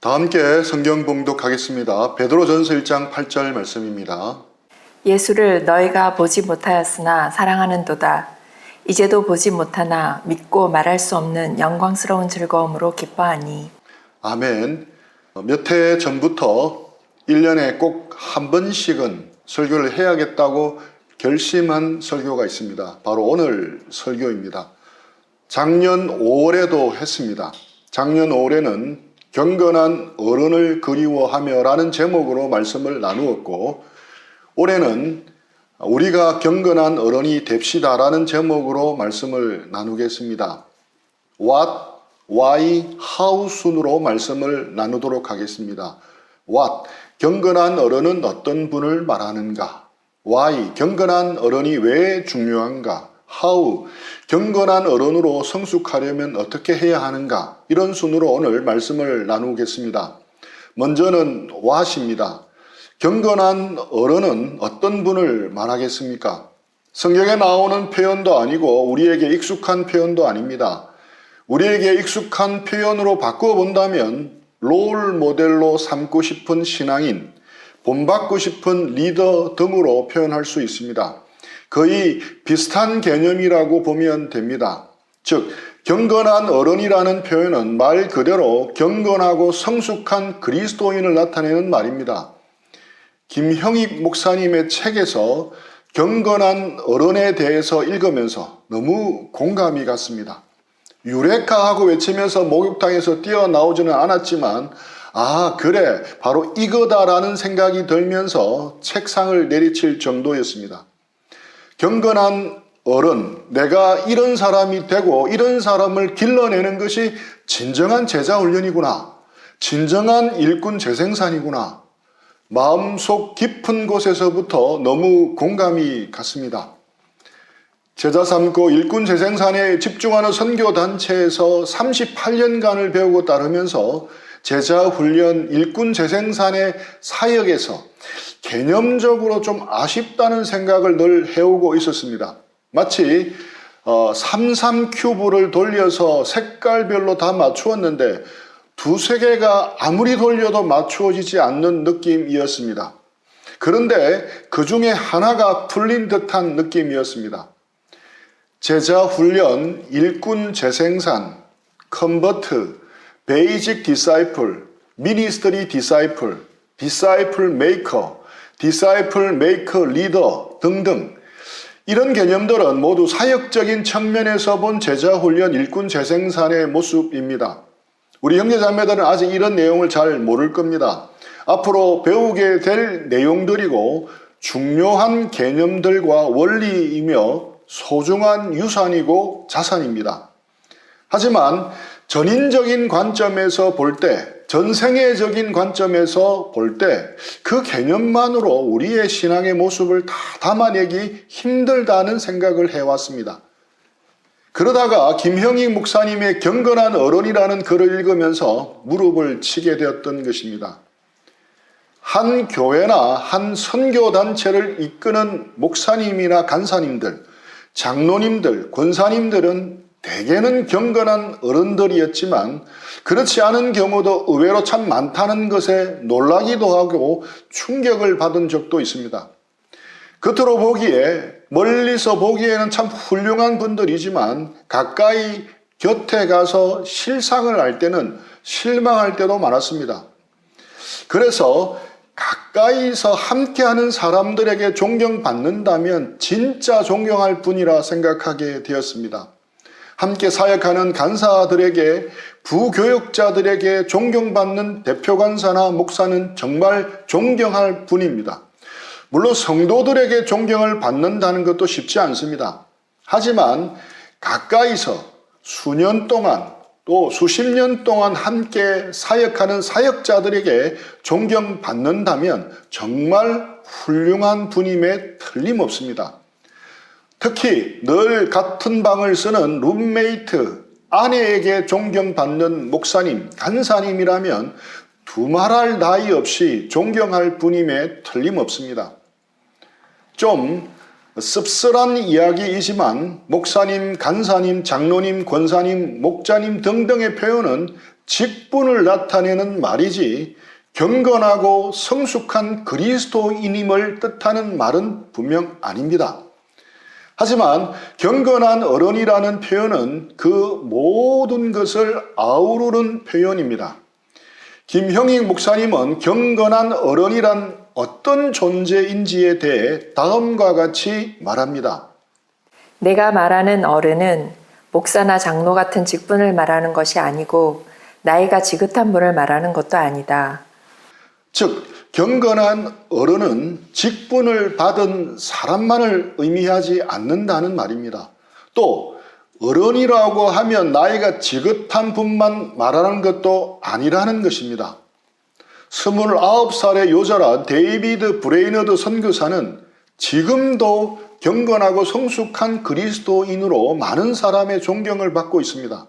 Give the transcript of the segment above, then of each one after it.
다 함께 성경 봉독하겠습니다. 베드로전서 1장 8절 말씀입니다. 예수를 너희가 보지 못하였으나 사랑하는도다. 이제도 보지 못하나 믿고 말할 수 없는 영광스러운 즐거움으로 기뻐하니. 아멘. 몇 해 전부터 1년에 꼭 한 번씩은 설교를 해야겠다고 결심한 설교가 있습니다. 바로 오늘 설교입니다. 작년 5월에도 했습니다. 작년 5월에는 경건한 어른을 그리워하며 라는 제목으로 말씀을 나누었고, 올해는 우리가 경건한 어른이 됩시다 라는 제목으로 말씀을 나누겠습니다. What, Why, How 순으로 말씀을 나누도록 하겠습니다. What, 경건한 어른은 어떤 분을 말하는가? Why, 경건한 어른이 왜 중요한가? How, 경건한 어른으로 성숙하려면 어떻게 해야 하는가? 이런 순으로 오늘 말씀을 나누겠습니다. 먼저는 what입니다. 경건한 어른은 어떤 분을 말하겠습니까? 성경에 나오는 표현도 아니고 우리에게 익숙한 표현도 아닙니다. 우리에게 익숙한 표현으로 바꾸어 본다면 롤 모델로 삼고 싶은 신앙인, 본받고 싶은 리더 등으로 표현할 수 있습니다. 거의 비슷한 개념이라고 보면 됩니다. 즉, 경건한 어른이라는 표현은 말 그대로 경건하고 성숙한 그리스도인을 나타내는 말입니다. 김형익 목사님의 책에서 경건한 어른에 대해서 읽으면서 너무 공감이 갔습니다. 유레카 하고 외치면서 목욕탕에서 뛰어나오지는 않았지만 그래, 바로 이거다라는 생각이 들면서 책상을 내리칠 정도였습니다. 경건한 어른, 내가 이런 사람이 되고 이런 사람을 길러내는 것이 진정한 제자 훈련이구나. 진정한 일꾼 재생산이구나. 마음속 깊은 곳에서부터 너무 공감이 갔습니다. 제자 삼고 일꾼 재생산에 집중하는 선교단체에서 38년간을 배우고 따르면서 제자 훈련, 일꾼 재생산의 사역에서 개념적으로 좀 아쉽다는 생각을 늘 해오고 있었습니다. 마치 33큐브를 돌려서 색깔별로 다 맞추었는데 두세 개가 아무리 돌려도 맞추어지지 않는 느낌이었습니다. 그런데 그 중에 하나가 풀린 듯한 느낌이었습니다. 제자 훈련, 일꾼 재생산, 컨버트, 베이직 디사이플, 미니스터리 디사이플, 디사이플 메이커, 디사이플 메이커 리더 등등, 이런 개념들은 모두 사역적인 측면에서 본 제자 훈련, 일꾼 재생산의 모습입니다. 우리 형제자매들은 아직 이런 내용을 잘 모를 겁니다. 앞으로 배우게 될 내용들이고 중요한 개념들과 원리이며 소중한 유산이고 자산입니다. 하지만 전인적인 관점에서 볼 때, 전생애적인 관점에서 볼 때 그 개념만으로 우리의 신앙의 모습을 다 담아내기 힘들다는 생각을 해왔습니다. 그러다가 김형익 목사님의 경건한 어른이라는 글을 읽으면서 무릎을 치게 되었던 것입니다. 한 교회나 한 선교단체를 이끄는 목사님이나 간사님들, 장로님들, 권사님들은 대개는 경건한 어른들이었지만 그렇지 않은 경우도 의외로 참 많다는 것에 놀라기도 하고 충격을 받은 적도 있습니다. 겉으로 보기에, 멀리서 보기에는 참 훌륭한 분들이지만 가까이 곁에 가서 실상을 알 때는 실망할 때도 많았습니다. 그래서 가까이서 함께하는 사람들에게 존경받는다면 진짜 존경할 분이라 생각하게 되었습니다. 함께 사역하는 간사들에게, 부교역자들에게 존경받는 대표간사나 목사는 정말 존경할 분입니다. 물론 성도들에게 존경을 받는다는 것도 쉽지 않습니다. 하지만 가까이서 수년 동안 또 수십 년 동안 함께 사역하는 사역자들에게 존경받는다면 정말 훌륭한 분임에 틀림없습니다. 특히 늘 같은 방을 쓰는 룸메이트, 아내에게 존경받는 목사님, 간사님이라면 두말할 나위 없이 존경할 분임에 틀림없습니다. 좀 씁쓸한 이야기이지만 목사님, 간사님, 장로님, 권사님, 목자님 등등의 표현은 직분을 나타내는 말이지 경건하고 성숙한 그리스도인임을 뜻하는 말은 분명 아닙니다. 하지만 경건한 어른이라는 표현은 그 모든 것을 아우르는 표현입니다. 김형익 목사님은 경건한 어른이란 어떤 존재인지에 대해 다음과 같이 말합니다. 내가 말하는 어른은 목사나 장로 같은 직분을 말하는 것이 아니고 나이가 지긋한 분을 말하는 것도 아니다. 즉, 경건한 어른은 직분을 받은 사람만을 의미하지 않는다는 말입니다. 또 어른이라고 하면 나이가 지긋한 분만 말하는 것도 아니라는 것입니다. 29살의 요절한 데이비드 브레이너드 선교사는 지금도 경건하고 성숙한 그리스도인으로 많은 사람의 존경을 받고 있습니다.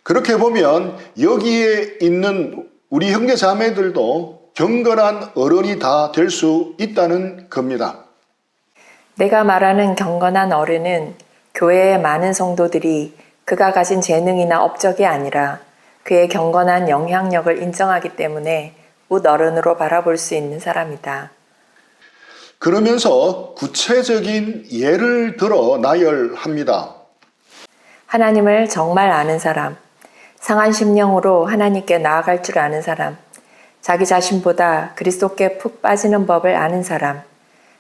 그렇게 보면 여기에 있는 우리 형제 자매들도 경건한 어른이 다 될 수 있다는 겁니다. 내가 말하는 경건한 어른은 교회의 많은 성도들이 그가 가진 재능이나 업적이 아니라 그의 경건한 영향력을 인정하기 때문에 뭇 어른으로 바라볼 수 있는 사람이다. 그러면서 구체적인 예를 들어 나열합니다. 하나님을 정말 아는 사람, 상한 심령으로 하나님께 나아갈 줄 아는 사람, 자기 자신보다 그리스도께 푹 빠지는 법을 아는 사람,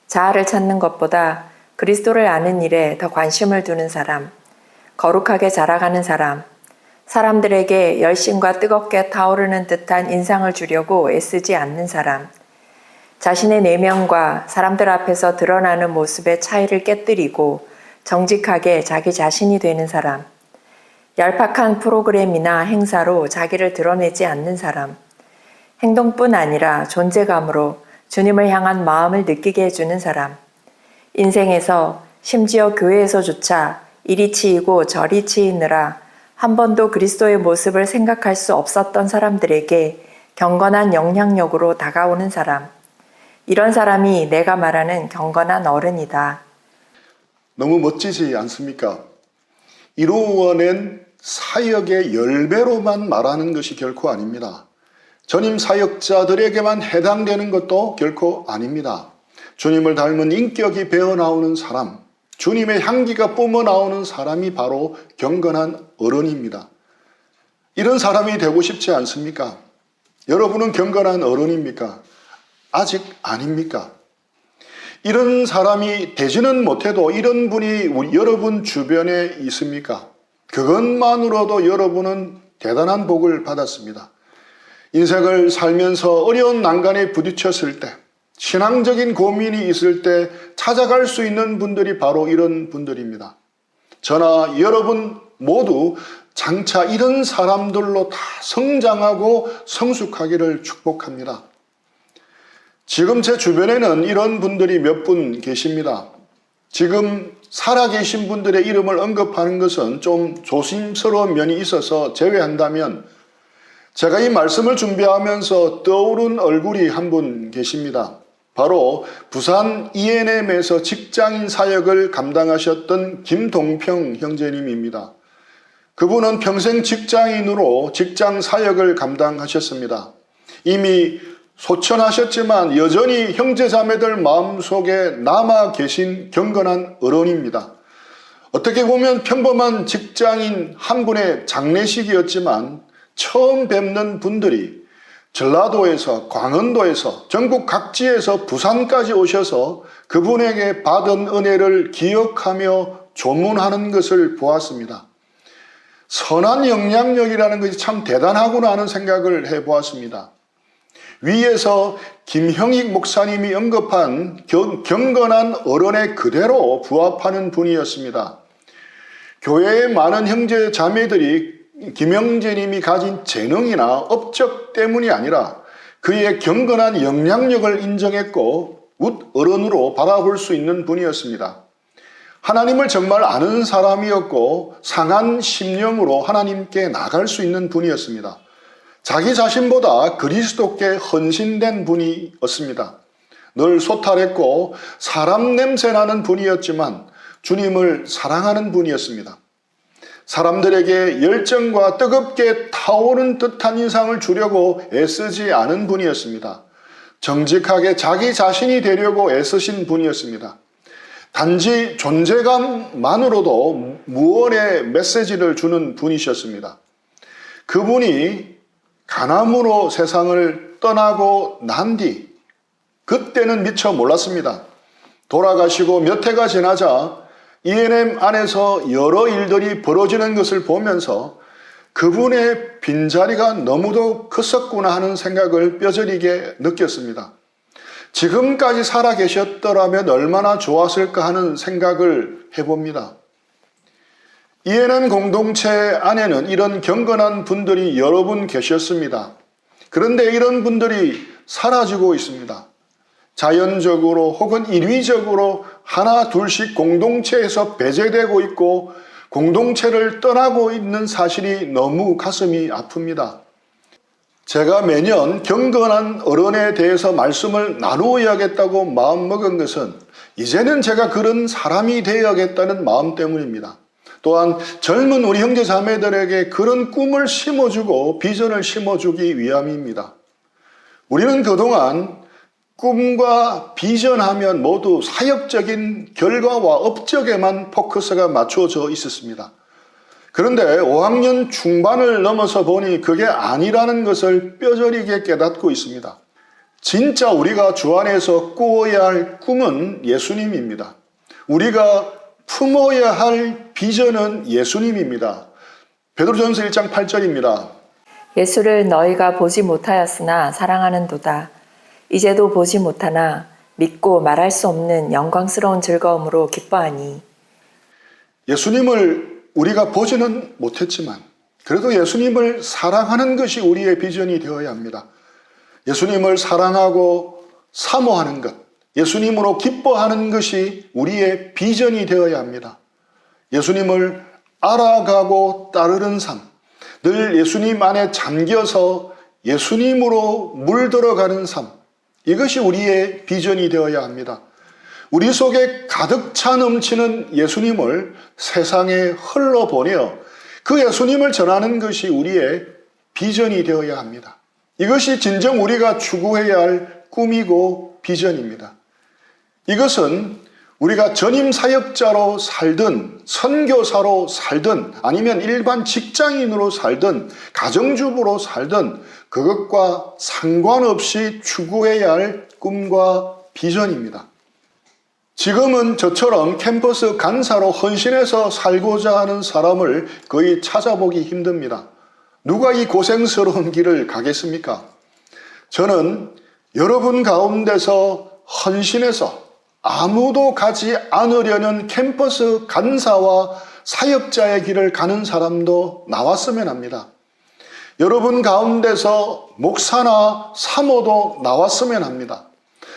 자아를 찾는 것보다 그리스도를 아는 일에 더 관심을 두는 사람, 거룩하게 자라가는 사람, 사람들에게 열심과 뜨겁게 타오르는 듯한 인상을 주려고 애쓰지 않는 사람, 자신의 내면과 사람들 앞에서 드러나는 모습의 차이를 깨뜨리고 정직하게 자기 자신이 되는 사람, 얄팍한 프로그램이나 행사로 자기를 드러내지 않는 사람, 행동뿐 아니라 존재감으로 주님을 향한 마음을 느끼게 해주는 사람, 인생에서 심지어 교회에서조차 이리 치이고 저리 치이느라 한 번도 그리스도의 모습을 생각할 수 없었던 사람들에게 경건한 영향력으로 다가오는 사람, 이런 사람이 내가 말하는 경건한 어른이다. 너무 멋지지 않습니까? 이루어낸 사역의 10배로만 말하는 것이 결코 아닙니다. 전임 사역자들에게만 해당되는 것도 결코 아닙니다. 주님을 닮은 인격이 배어나오는 사람, 주님의 향기가 뿜어나오는 사람이 바로 경건한 어른입니다. 이런 사람이 되고 싶지 않습니까? 여러분은 경건한 어른입니까? 아직 아닙니까? 이런 사람이 되지는 못해도 이런 분이 여러분 주변에 있습니까? 그것만으로도 여러분은 대단한 복을 받았습니다. 인생을 살면서 어려운 난간에 부딪혔을 때, 신앙적인 고민이 있을 때 찾아갈 수 있는 분들이 바로 이런 분들입니다. 저나 여러분 모두 장차 이런 사람들로 다 성장하고 성숙하기를 축복합니다. 지금 제 주변에는 이런 분들이 몇 분 계십니다. 지금 살아계신 분들의 이름을 언급하는 것은 좀 조심스러운 면이 있어서 제외한다면 제가 이 말씀을 준비하면서 떠오른 얼굴이 한 분 계십니다. 바로 부산 ENM에서 직장인 사역을 감당하셨던 김동평 형제님입니다. 그분은 평생 직장인으로 직장 사역을 감당하셨습니다. 이미 소천하셨지만 여전히 형제자매들 마음속에 남아 계신 경건한 어른입니다. 어떻게 보면 평범한 직장인 한 분의 장례식이었지만 처음 뵙는 분들이 전라도에서 광원도에서 전국 각지에서 부산까지 오셔서 그분에게 받은 은혜를 기억하며 조문하는 것을 보았습니다. 선한 영향력이라는 것이 참 대단하구나 하는 생각을 해보았습니다. 위에서 김형익 목사님이 언급한 경건한 어른에 그대로 부합하는 분이었습니다. 교회의 많은 형제 자매들이 김형제님이 가진 재능이나 업적 때문이 아니라 그의 경건한 영향력을 인정했고 어른으로 바라볼 수 있는 분이었습니다. 하나님을 정말 아는 사람이었고 상한 심령으로 하나님께 나갈 수 있는 분이었습니다. 자기 자신보다 그리스도께 헌신된 분이었습니다. 늘 소탈했고 사람 냄새 나는 분이었지만 주님을 사랑하는 분이었습니다. 사람들에게 열정과 뜨겁게 타오른 듯한 인상을 주려고 애쓰지 않은 분이었습니다. 정직하게 자기 자신이 되려고 애쓰신 분이었습니다. 단지 존재감만으로도 무언의 메시지를 주는 분이셨습니다. 그분이 간암으로 세상을 떠나고 난 뒤 그때는 미처 몰랐습니다. 돌아가시고 몇 해가 지나자 ENM 안에서 여러 일들이 벌어지는 것을 보면서 그분의 빈자리가 너무도 컸었구나 하는 생각을 뼈저리게 느꼈습니다. 지금까지 살아 계셨더라면 얼마나 좋았을까 하는 생각을 해봅니다. ENM 공동체 안에는 이런 경건한 분들이 여러 분 계셨습니다. 그런데 이런 분들이 사라지고 있습니다. 자연적으로 혹은 인위적으로 하나 둘씩 공동체에서 배제되고 있고 공동체를 떠나고 있는 사실이 너무 가슴이 아픕니다. 제가 매년 경건한 어른에 대해서 말씀을 나누어야겠다고 마음먹은 것은 이제는 제가 그런 사람이 되어야겠다는 마음 때문입니다. 또한 젊은 우리 형제 자매들에게 그런 꿈을 심어주고 비전을 심어주기 위함입니다. 우리는 그동안 꿈과 비전하면 모두 사역적인 결과와 업적에만 포커스가 맞춰져 있었습니다. 그런데 5학년 중반을 넘어서 보니 그게 아니라는 것을 뼈저리게 깨닫고 있습니다. 진짜 우리가 주 안에서 꾸어야 할 꿈은 예수님입니다. 우리가 품어야 할 비전은 예수님입니다. 베드로전서 1장 8절입니다. 예수를 너희가 보지 못하였으나 사랑하는도다. 이제도 보지 못하나 믿고 말할 수 없는 영광스러운 즐거움으로 기뻐하니. 예수님을 우리가 보지는 못했지만 그래도 예수님을 사랑하는 것이 우리의 비전이 되어야 합니다. 예수님을 사랑하고 사모하는 것, 예수님으로 기뻐하는 것이 우리의 비전이 되어야 합니다. 예수님을 알아가고 따르는 삶, 늘 예수님 안에 잠겨서 예수님으로 물들어가는 삶, 이것이 우리의 비전이 되어야 합니다. 우리 속에 가득 차 넘치는 예수님을 세상에 흘러보내어 그 예수님을 전하는 것이 우리의 비전이 되어야 합니다. 이것이 진정 우리가 추구해야 할 꿈이고 비전입니다. 이것은 우리가 전임 사역자로 살든 선교사로 살든 아니면 일반 직장인으로 살든 가정주부로 살든 그것과 상관없이 추구해야 할 꿈과 비전입니다. 지금은 저처럼 캠퍼스 간사로 헌신해서 살고자 하는 사람을 거의 찾아보기 힘듭니다. 누가 이 고생스러운 길을 가겠습니까? 저는 여러분 가운데서 헌신해서 아무도 가지 않으려는 캠퍼스 간사와 사역자의 길을 가는 사람도 나왔으면 합니다. 여러분 가운데서 목사나 사모도 나왔으면 합니다.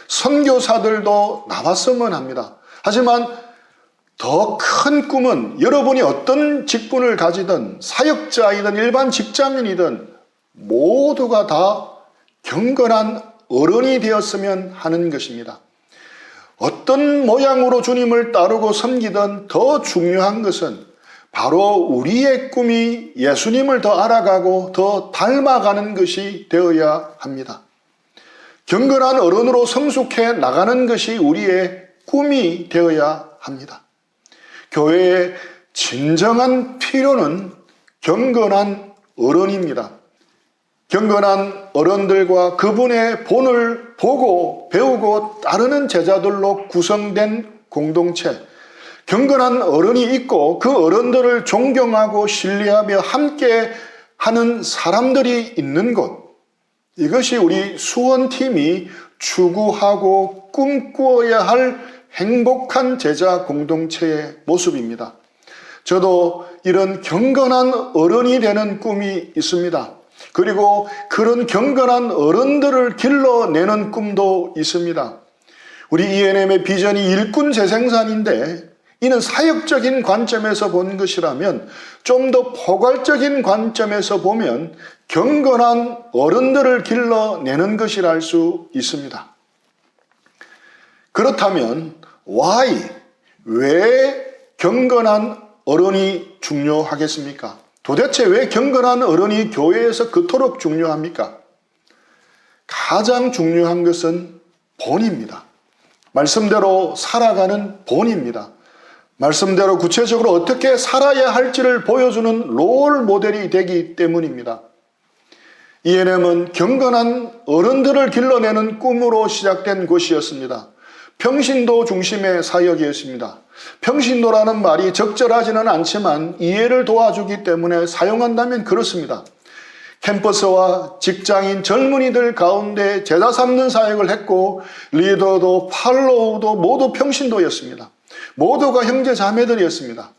선교사들도 나왔으면 합니다. 하지만 더 큰 꿈은 여러분이 어떤 직분을 가지든 사역자이든 일반 직장인이든 모두가 다 경건한 어른이 되었으면 하는 것입니다. 어떤 모양으로 주님을 따르고 섬기든 더 중요한 것은 바로 우리의 꿈이 예수님을 더 알아가고 더 닮아가는 것이 되어야 합니다. 경건한 어른으로 성숙해 나가는 것이 우리의 꿈이 되어야 합니다. 교회의 진정한 필요는 경건한 어른입니다. 경건한 어른들과 그분의 본을 보고 배우고 따르는 제자들로 구성된 공동체, 경건한 어른이 있고 그 어른들을 존경하고 신뢰하며 함께 하는 사람들이 있는 곳, 이것이 우리 수원팀이 추구하고 꿈꾸어야 할 행복한 제자 공동체의 모습입니다. 저도 이런 경건한 어른이 되는 꿈이 있습니다. 그리고 그런 경건한 어른들을 길러내는 꿈도 있습니다. 우리 ENM의 비전이 일꾼 재생산인데 이는 사역적인 관점에서 본 것이라면 좀 더 포괄적인 관점에서 보면 경건한 어른들을 길러내는 것이라 할 수 있습니다. 그렇다면 왜 경건한 어른이 중요하겠습니까? 도대체 왜 경건한 어른이 교회에서 그토록 중요합니까? 가장 중요한 것은 본입니다. 말씀대로 살아가는 본입니다. 말씀대로 구체적으로 어떻게 살아야 할지를 보여주는 롤 모델이 되기 때문입니다. ENM은 경건한 어른들을 길러내는 꿈으로 시작된 곳이었습니다. 평신도 중심의 사역이었습니다. 평신도라는 말이 적절하지는 않지만 이해를 도와주기 때문에 사용한다면 그렇습니다. 캠퍼스와 직장인 젊은이들 가운데 제자 삼는 사역을 했고 리더도 팔로우도 모두 평신도였습니다. 모두가 형제 자매들이었습니다.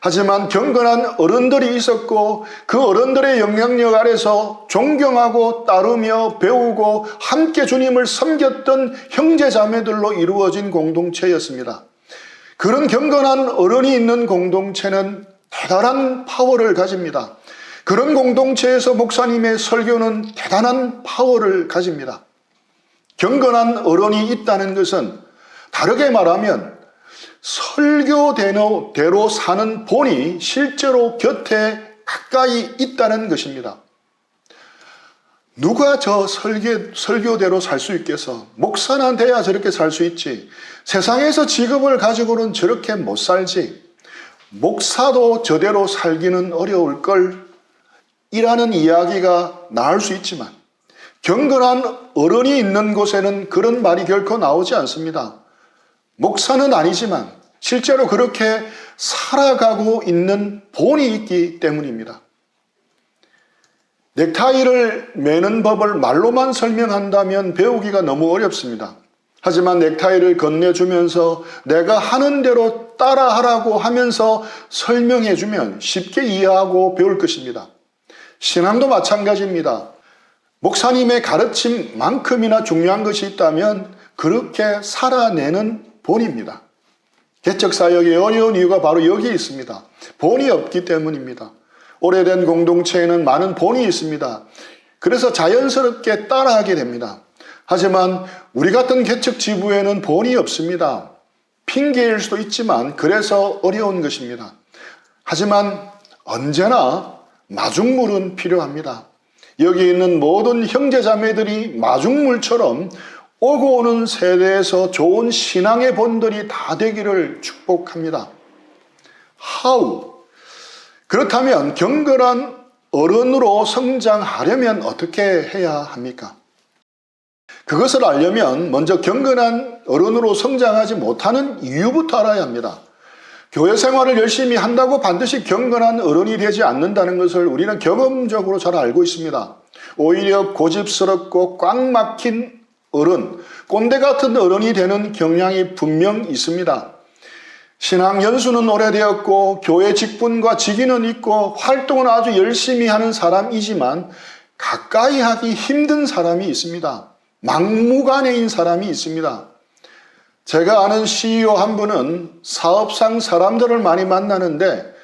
하지만 경건한 어른들이 있었고 그 어른들의 영향력 아래서 존경하고 따르며 배우고 함께 주님을 섬겼던 형제 자매들로 이루어진 공동체였습니다. 그런 경건한 어른이 있는 공동체는 대단한 파워를 가집니다. 그런 공동체에서 목사님의 설교는 대단한 파워를 가집니다. 경건한 어른이 있다는 것은 다르게 말하면 설교대로 사는 본이 실제로 곁에 가까이 있다는 것입니다. 누가 저 설교대로 살 수 있겠어? 목사나 돼야 저렇게 살 수 있지. 세상에서 직업을 가지고는 저렇게 못 살지. 목사도 저대로 살기는 어려울 걸 이라는 이야기가 나올 수 있지만 경건한 어른이 있는 곳에는 그런 말이 결코 나오지 않습니다. 목사는 아니지만 실제로 그렇게 살아가고 있는 본이 있기 때문입니다. 넥타이를 매는 법을 말로만 설명한다면 배우기가 너무 어렵습니다. 하지만 넥타이를 건네주면서 내가 하는 대로 따라하라고 하면서 설명해주면 쉽게 이해하고 배울 것입니다. 신앙도 마찬가지입니다. 목사님의 가르침만큼이나 중요한 것이 있다면 그렇게 살아내는 본입니다. 개척사역의 어려운 이유가 바로 여기 있습니다. 본이 없기 때문입니다. 오래된 공동체에는 많은 본이 있습니다. 그래서 자연스럽게 따라하게 됩니다. 하지만 우리 같은 개척 지부에는 본이 없습니다. 핑계일 수도 있지만 그래서 어려운 것입니다. 하지만 언제나 마중물은 필요합니다. 여기 있는 모든 형제자매들이 마중물처럼 오고 오는 세대에서 좋은 신앙의 본들이 다 되기를 축복합니다. How? 그렇다면 경건한 어른으로 성장하려면 어떻게 해야 합니까? 그것을 알려면 먼저 경건한 어른으로 성장하지 못하는 이유부터 알아야 합니다. 교회 생활을 열심히 한다고 반드시 경건한 어른이 되지 않는다는 것을 우리는 경험적으로 잘 알고 있습니다. 오히려 고집스럽고 꽉 막힌 어른, 꼰대 같은 어른이 되는 경향이 분명 있습니다. 신앙 연수는 오래되었고 교회 직분과 직위는 있고 활동을 아주 열심히 하는 사람이지만 가까이 하기 힘든 사람이 있습니다. 막무가내인 사람이 있습니다. 제가 아는 CEO 한 분은 사업상 사람들을 많이 만나는데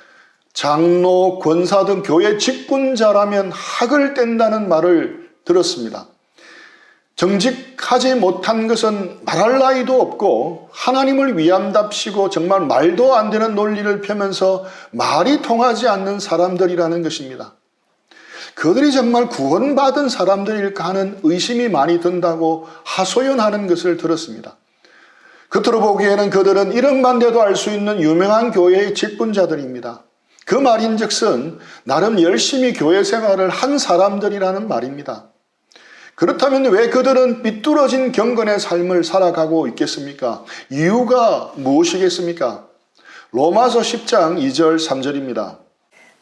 장로, 권사 등 교회 직분자라면 학을 뗀다는 말을 들었습니다. 정직하지 못한 것은 말할 나위도 없고 하나님을 위함답시고 정말 말도 안 되는 논리를 펴면서 말이 통하지 않는 사람들이라는 것입니다. 그들이 정말 구원받은 사람들일까 하는 의심이 많이 든다고 하소연하는 것을 들었습니다. 겉으로 보기에는 그들은 이름만 대도 알 수 있는 유명한 교회의 직분자들입니다. 그 말인즉슨 나름 열심히 교회 생활을 한 사람들이라는 말입니다. 그렇다면 왜 그들은 삐뚤어진 경건의 삶을 살아가고 있겠습니까? 이유가 무엇이겠습니까? 로마서 10장 2절 3절입니다.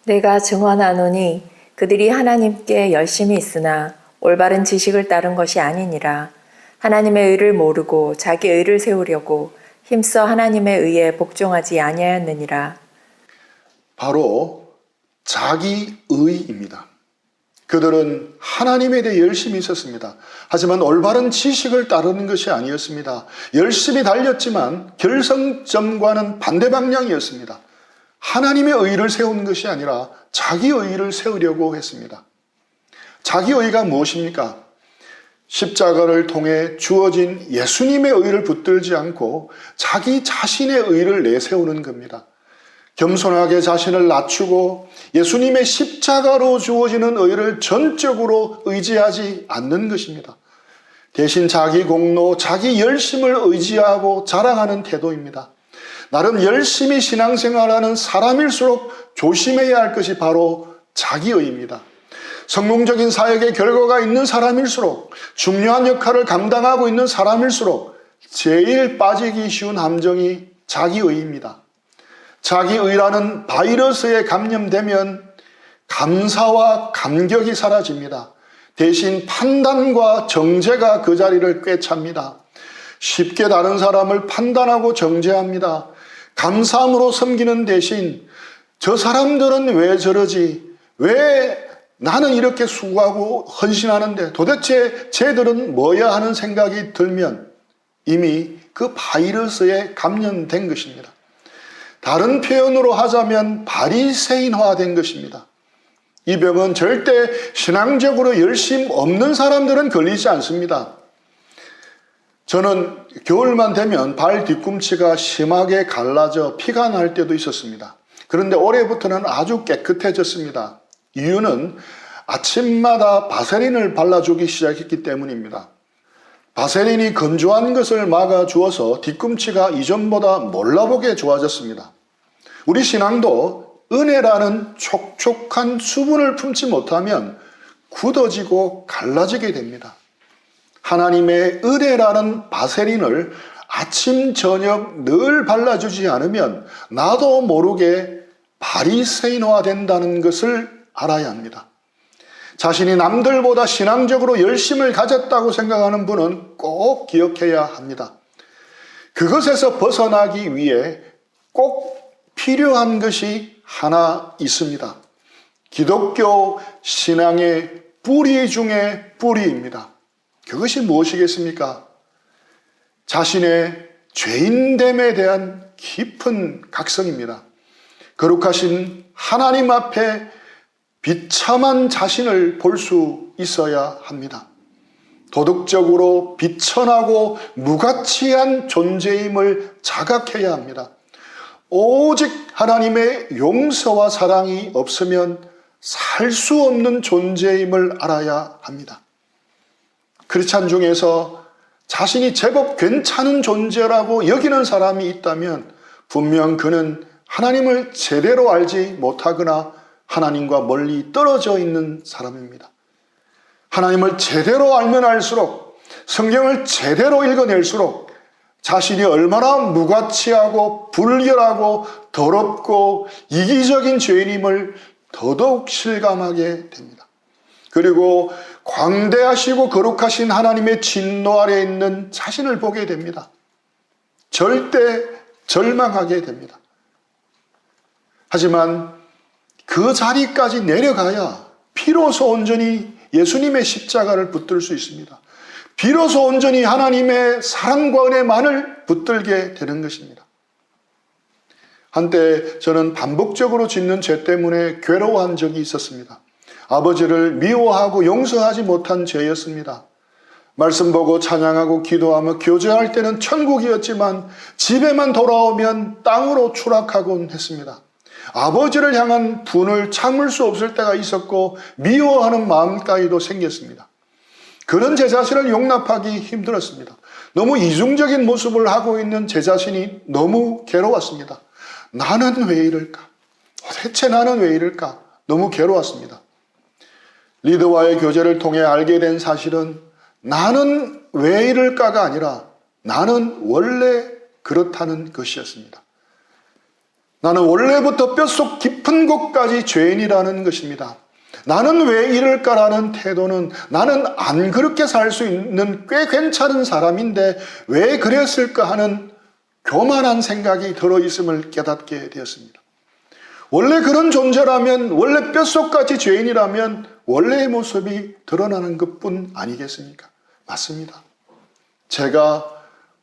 내가 증언하노니 그들이 하나님께 열심히 있으나 올바른 지식을 따른 것이 아니니라. 하나님의 의를 모르고 자기 의를 세우려고 힘써 하나님의 의에 복종하지 아니하였느니라. 바로 자기 의입니다. 그들은 하나님에 대해 열심히 있었습니다. 하지만 올바른 지식을 따르는 것이 아니었습니다. 열심히 달렸지만 결승점과는 반대 방향이었습니다. 하나님의 의를 세우는 것이 아니라 자기 의를 세우려고 했습니다. 자기 의가 무엇입니까? 십자가를 통해 주어진 예수님의 의를 붙들지 않고 자기 자신의 의를 내세우는 겁니다. 겸손하게 자신을 낮추고 예수님의 십자가로 주어지는 의를 전적으로 의지하지 않는 것입니다. 대신 자기 공로, 자기 열심을 의지하고 자랑하는 태도입니다. 나름 열심히 신앙생활하는 사람일수록 조심해야 할 것이 바로 자기의입니다. 성공적인 사역의 결과가 있는 사람일수록, 중요한 역할을 감당하고 있는 사람일수록 제일 빠지기 쉬운 함정이 자기의입니다. 자기의라는 바이러스에 감염되면 감사와 감격이 사라집니다. 대신 판단과 정죄가 그 자리를 꿰찹니다. 쉽게 다른 사람을 판단하고 정죄합니다. 감사함으로 섬기는 대신 저 사람들은 왜 저러지? 왜 나는 이렇게 수고하고 헌신하는데 도대체 쟤들은 뭐야 하는 생각이 들면 이미 그 바이러스에 감염된 것입니다. 다른 표현으로 하자면 바리새인화된 것입니다. 이 병은 절대 신앙적으로 열심 없는 사람들은 걸리지 않습니다. 저는 겨울만 되면 발 뒤꿈치가 심하게 갈라져 피가 날 때도 있었습니다. 그런데 올해부터는 아주 깨끗해졌습니다. 이유는 아침마다 바세린을 발라주기 시작했기 때문입니다. 바세린이 건조한 것을 막아주어서 뒤꿈치가 이전보다 몰라보게 좋아졌습니다. 우리 신앙도 은혜라는 촉촉한 수분을 품지 못하면 굳어지고 갈라지게 됩니다. 하나님의 은혜라는 바세린을 아침 저녁 늘 발라주지 않으면 나도 모르게 바리새인화 된다는 것을 알아야 합니다. 자신이 남들보다 신앙적으로 열심을 가졌다고 생각하는 분은 꼭 기억해야 합니다. 그것에서 벗어나기 위해 꼭 필요한 것이 하나 있습니다. 기독교 신앙의 뿌리 중에 뿌리입니다. 그것이 무엇이겠습니까? 자신의 죄인됨에 대한 깊은 각성입니다. 거룩하신 하나님 앞에 비참한 자신을 볼 수 있어야 합니다. 도덕적으로 비천하고 무가치한 존재임을 자각해야 합니다. 오직 하나님의 용서와 사랑이 없으면 살 수 없는 존재임을 알아야 합니다. 크리스찬 중에서 자신이 제법 괜찮은 존재라고 여기는 사람이 있다면 분명 그는 하나님을 제대로 알지 못하거나 하나님과 멀리 떨어져 있는 사람입니다. 하나님을 제대로 알면 알수록, 성경을 제대로 읽어낼수록 자신이 얼마나 무가치하고 불결하고 더럽고 이기적인 죄인임을 더더욱 실감하게 됩니다. 그리고 광대하시고 거룩하신 하나님의 진노 아래 있는 자신을 보게 됩니다. 절대 절망하게 됩니다. 하지만 그 자리까지 내려가야 비로소 온전히 예수님의 십자가를 붙들 수 있습니다. 비로소 온전히 하나님의 사랑과 은혜만을 붙들게 되는 것입니다. 한때 저는 반복적으로 짓는 죄 때문에 괴로워한 적이 있었습니다. 아버지를 미워하고 용서하지 못한 죄였습니다. 말씀 보고 찬양하고 기도하며 교제할 때는 천국이었지만 집에만 돌아오면 땅으로 추락하곤 했습니다. 아버지를 향한 분을 참을 수 없을 때가 있었고 미워하는 마음까지도 생겼습니다. 그런 제 자신을 용납하기 힘들었습니다. 너무 이중적인 모습을 하고 있는 제 자신이 너무 괴로웠습니다. 나는 왜 이럴까? 대체 나는 왜 이럴까? 너무 괴로웠습니다. 리더와의 교제를 통해 알게 된 사실은 나는 왜 이럴까가 아니라 나는 원래 그렇다는 것이었습니다. 나는 원래부터 뼛속 깊은 곳까지 죄인이라는 것입니다. 나는 왜 이럴까라는 태도는 나는 안 그렇게 살 수 있는 꽤 괜찮은 사람인데 왜 그랬을까 하는 교만한 생각이 들어있음을 깨닫게 되었습니다. 원래 그런 존재라면, 원래 뼛속까지 죄인이라면 원래의 모습이 드러나는 것뿐 아니겠습니까? 맞습니다. 제가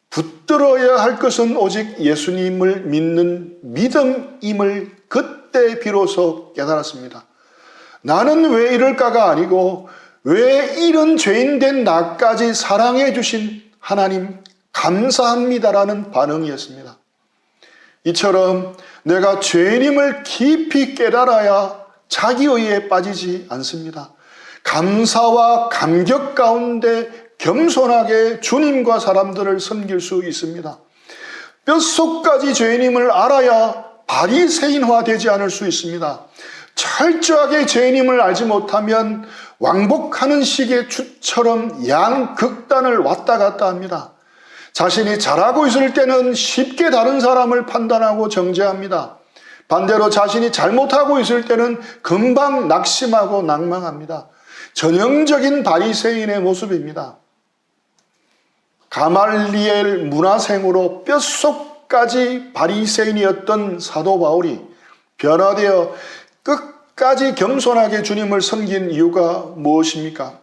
붙들어야 할 것은 오직 예수님을 믿는 믿음임을 그때 비로소 깨달았습니다. 나는 왜 이럴까가 아니고 왜 이런 죄인된 나까지 사랑해 주신 하나님 감사합니다라는 반응이었습니다. 이처럼 내가 죄인임을 깊이 깨달아야 자기의에 빠지지 않습니다. 감사와 감격 가운데 겸손하게 주님과 사람들을 섬길 수 있습니다. 뼛속까지 죄인임을 알아야 바리새인화 되지 않을 수 있습니다. 철저하게 죄인임을 알지 못하면 왕복하는 시계추처럼 양극단을 왔다 갔다 합니다. 자신이 잘하고 있을 때는 쉽게 다른 사람을 판단하고 정죄합니다. 반대로 자신이 잘못하고 있을 때는 금방 낙심하고 낭망합니다. 전형적인 바리새인의 모습입니다. 가말리엘 문화생으로 뼛속까지 바리새인이었던 사도 바울이 변화되어 끝까지 겸손하게 주님을 섬긴 이유가 무엇입니까?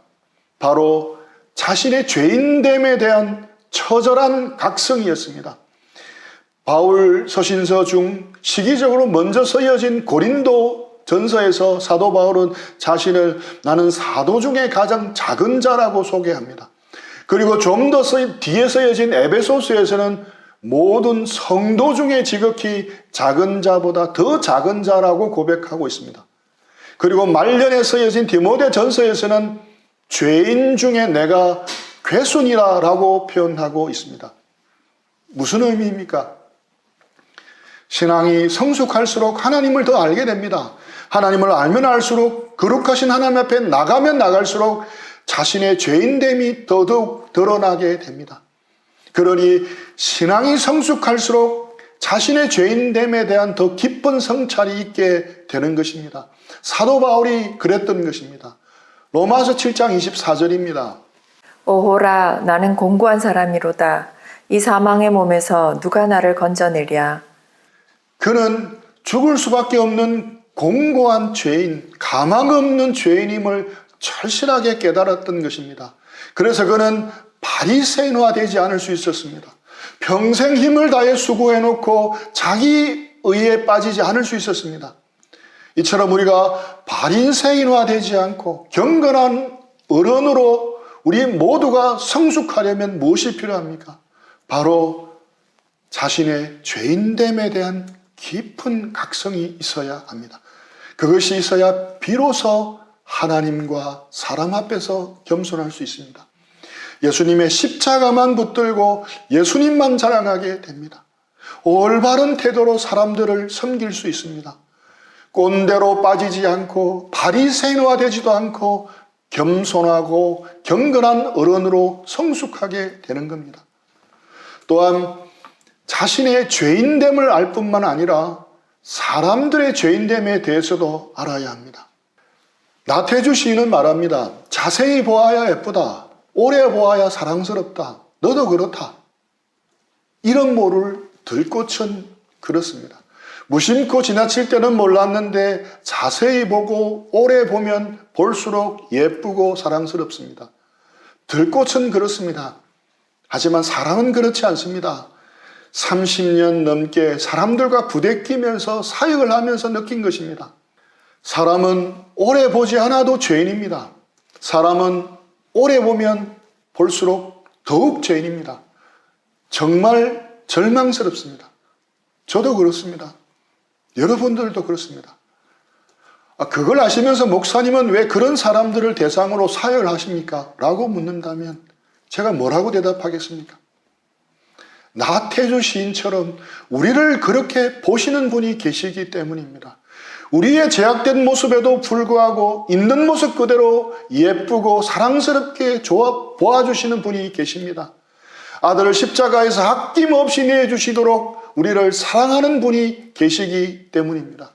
바로 자신의 죄인됨에 대한 처절한 각성이었습니다. 바울 서신서 중 시기적으로 먼저 쓰여진 고린도 전서에서 사도 바울은 자신을 나는 사도 중에 가장 작은 자라고 소개합니다. 그리고 좀 더 뒤에 쓰여진 에베소서에서는 모든 성도 중에 지극히 작은 자보다 더 작은 자라고 고백하고 있습니다. 그리고 말년에 쓰여진 디모데 전서에서는 죄인 중에 내가 괴순이라고 표현하고 있습니다. 무슨 의미입니까? 신앙이 성숙할수록 하나님을 더 알게 됩니다. 하나님을 알면 알수록 거룩하신 하나님 앞에 나가면 나갈수록 자신의 죄인됨이 더더욱 드러나게 됩니다. 그러니 신앙이 성숙할수록 자신의 죄인됨에 대한 더 깊은 성찰이 있게 되는 것입니다. 사도 바울이 그랬던 것입니다. 로마서 7장 24절입니다. 오호라 나는 공고한 사람이로다. 이 사망의 몸에서 누가 나를 건져내랴. 그는 죽을 수밖에 없는 공고한 죄인, 가망 없는 죄인임을 절실하게 깨달았던 것입니다. 그래서 그는 바리새인화 되지 않을 수 있었습니다. 평생 힘을 다해 수고해놓고 자기 의에 빠지지 않을 수 있었습니다. 이처럼 우리가 바리새인화 되지 않고 경건한 어른으로 우리 모두가 성숙하려면 무엇이 필요합니까? 바로 자신의 죄인됨에 대한 깊은 각성이 있어야 합니다. 그것이 있어야 비로소 하나님과 사람 앞에서 겸손할 수 있습니다. 예수님의 십자가만 붙들고 예수님만 자랑하게 됩니다. 올바른 태도로 사람들을 섬길 수 있습니다. 꼰대로 빠지지 않고 바리새인화 되지도 않고 겸손하고 경건한 어른으로 성숙하게 되는 겁니다. 또한 자신의 죄인됨을 알 뿐만 아니라 사람들의 죄인됨에 대해서도 알아야 합니다. 나태주 시인은 말합니다. 자세히 보아야 예쁘다. 오래 보아야 사랑스럽다. 너도 그렇다. 이런 모를 들꽃은 그렇습니다. 무심코 지나칠 때는 몰랐는데 자세히 보고 오래 보면 볼수록 예쁘고 사랑스럽습니다. 들꽃은 그렇습니다. 하지만 사람은 그렇지 않습니다. 30년 넘게 사람들과 부대끼면서 사역을 하면서 느낀 것입니다. 사람은 오래 보지 않아도 죄인입니다. 사람은 오래 보면 볼수록 더욱 죄인입니다. 정말 절망스럽습니다. 저도 그렇습니다. 여러분들도 그렇습니다. 그걸 아시면서 목사님은 왜 그런 사람들을 대상으로 사역을 하십니까? 라고 묻는다면 제가 뭐라고 대답하겠습니까? 나태주 시인처럼 우리를 그렇게 보시는 분이 계시기 때문입니다. 우리의 제약된 모습에도 불구하고 있는 모습 그대로 예쁘고 사랑스럽게 보아주시는 분이 계십니다. 아들을 십자가에서 아낌없이 내주시도록 우리를 사랑하는 분이 계시기 때문입니다.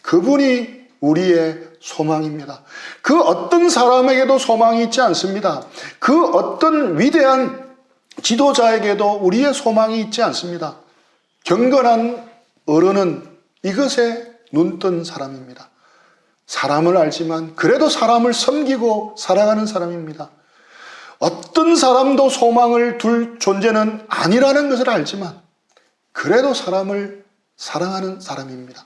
그분이 우리의 소망입니다. 그 어떤 사람에게도 소망이 있지 않습니다. 그 어떤 위대한 지도자에게도 우리의 소망이 있지 않습니다. 경건한 어른은 이것에 눈뜬 사람입니다. 사람을 알지만 그래도 사람을 섬기고 살아가는 사람입니다. 어떤 사람도 소망을 둘 존재는 아니라는 것을 알지만 그래도 사람을 사랑하는 사람입니다.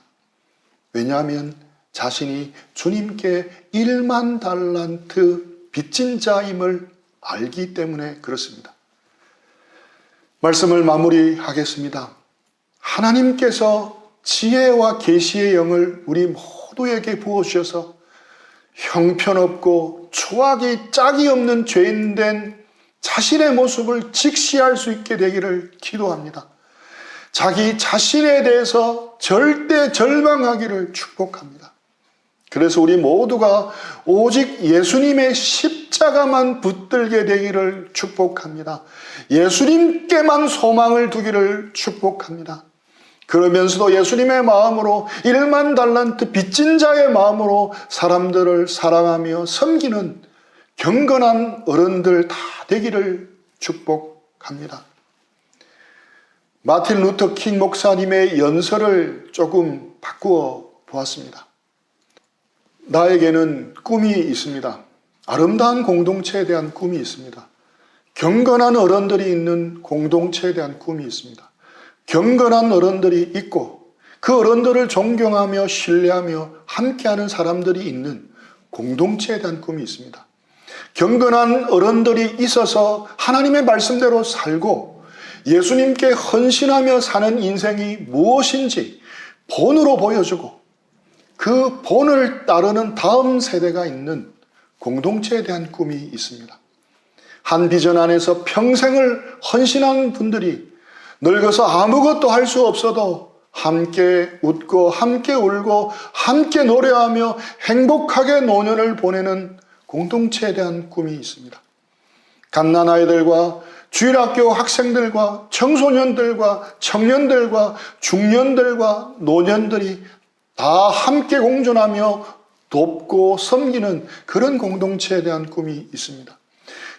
왜냐하면 자신이 주님께 1만 달란트 빚진 자임을 알기 때문에 그렇습니다. 말씀을 마무리하겠습니다. 하나님께서 지혜와 계시의 영을 우리 모두에게 부어주셔서 형편없고 초악이 짝이 없는 죄인된 자신의 모습을 직시할 수 있게 되기를 기도합니다. 자기 자신에 대해서 절대 절망하기를 축복합니다. 그래서 우리 모두가 오직 예수님의 십자가만 붙들게 되기를 축복합니다. 예수님께만 소망을 두기를 축복합니다. 그러면서도 예수님의 마음으로 1만 달란트 빚진 자의 마음으로 사람들을 사랑하며 섬기는 경건한 어른들 다 되기를 축복합니다. 마틴 루터 킹 목사님의 연설을 조금 바꾸어 보았습니다. 나에게는 꿈이 있습니다. 아름다운 공동체에 대한 꿈이 있습니다. 경건한 어른들이 있는 공동체에 대한 꿈이 있습니다. 경건한 어른들이 있고 그 어른들을 존경하며 신뢰하며 함께하는 사람들이 있는 공동체에 대한 꿈이 있습니다. 경건한 어른들이 있어서 하나님의 말씀대로 살고 예수님께 헌신하며 사는 인생이 무엇인지 본으로 보여주고 그 본을 따르는 다음 세대가 있는 공동체에 대한 꿈이 있습니다. 한 비전 안에서 평생을 헌신한 분들이 늙어서 아무것도 할 수 없어도 함께 웃고 함께 울고 함께 노래하며 행복하게 노년을 보내는 공동체에 대한 꿈이 있습니다. 갓난아이들과 주일학교 학생들과 청소년들과 청년들과 중년들과 노년들이 다 함께 공존하며 돕고 섬기는 그런 공동체에 대한 꿈이 있습니다.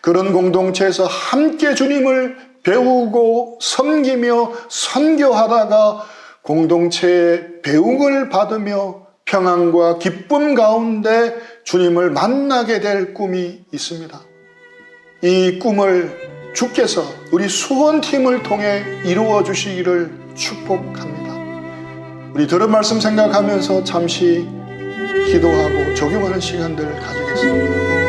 그런 공동체에서 함께 주님을 배우고 섬기며 선교하다가 공동체의 배웅을 받으며 평안과 기쁨 가운데 주님을 만나게 될 꿈이 있습니다. 이 꿈을 주께서 우리 수원팀을 통해 이루어 주시기를 축복합니다. 우리 들은 말씀 생각하면서 잠시 기도하고 적용하는 시간들을 가지겠습니다.